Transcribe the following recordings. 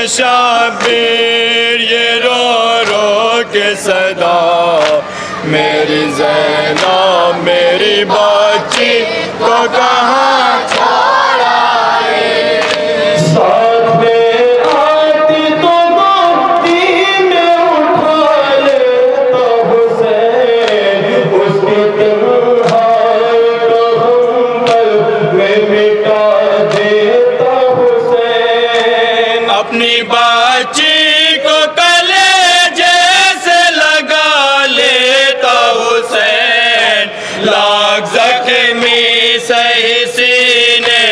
शाबिर ये रो रो के सदा मेरी ज़ैनब मेरी बच्ची को कहाँ छोड़ आए। साथ में आती तो गोदी में उठा लेता हुसैन उसकी तन्हाई को हम में मिटा देता हुसैन अपनी बच्ची को कलेजे से लगा लेता हुसैन लाख ज़ख्मी सही सीने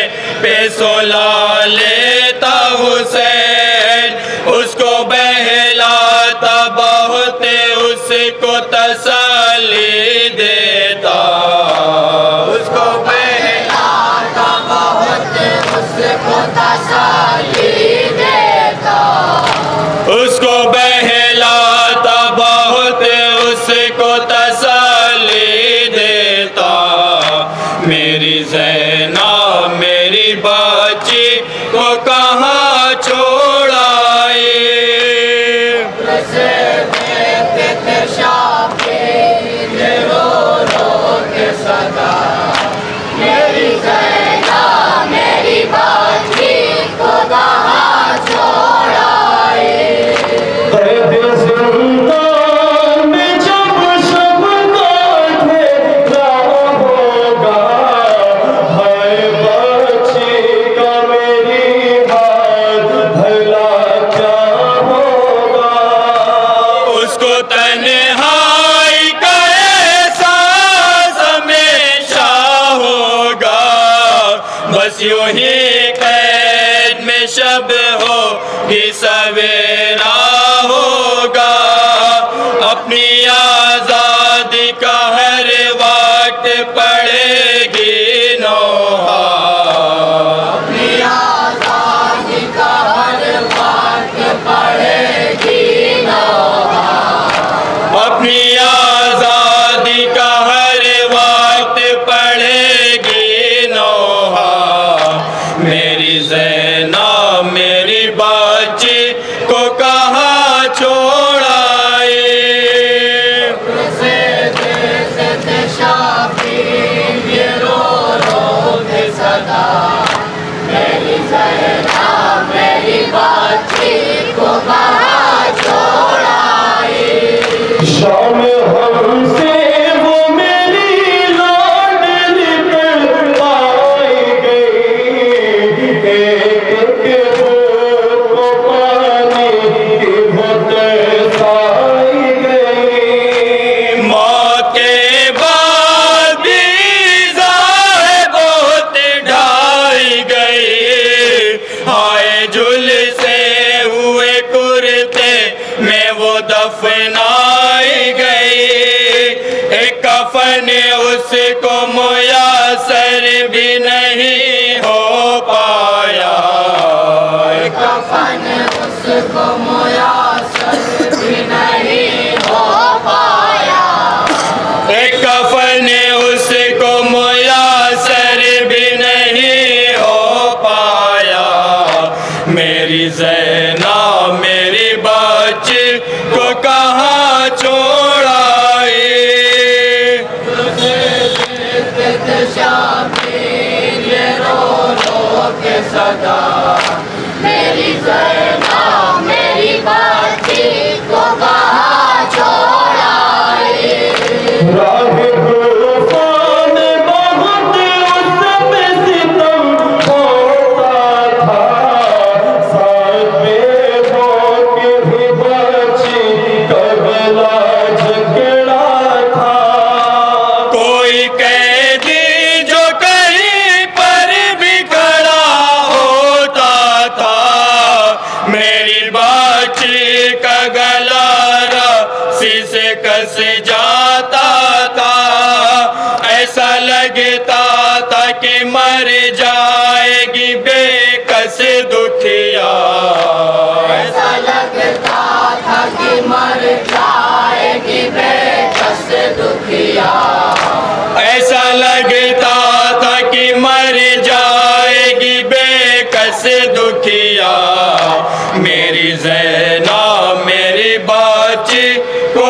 पे सुला लेता हुसैन उसको बहलाता बहुत उसको तसल्ली देता उसको बहलाता बहुत उसको तसल्ली उसको बहलाता बहुत उसको तसल्ली देता मेरी ज़ैनब मेरी बच्ची को कहाँ छोड़ आए। मेरी ज़ैनब मेरी बच्ची को कहाँ छोड़ आए। तन्हाई का एहसास हमेशा होगा बस यूं ही कैद में शब होगी सवेरा होगा अपनी आज़ादी का हर वक्त पड़ेगी नोहा अपनी आज़ादी का हर वक्त पड़ेगी नोहा अपनी आज़ादी का हर वक्त पड़ेगी नोहा मेरी ज़ैनब मेरी बच्ची को कहाँ छोड़ आए। ये रो रो के सदा मेरी ज़ैनब मेरी बच्ची को कहाँ छोड़ आए। शाम हमसे वो मेरी लाडली पाई गई एक को पानी की बरसाई गई मौत के बाद भी ज़ाहे बहुत ढाई गई हाय झुल से हुए कुर्ते में वो दफनाई गई एक कफन उसको मुयस्सर भी नहीं हो पाया एक कफन उसको मुयस्सर भी नहीं हो पाया एक कफन उसको मुयस्सर भी नहीं हो पाया मेरी ज़ैनब मेरी बच्ची को कहाँ छोड़ आए। बच्चे को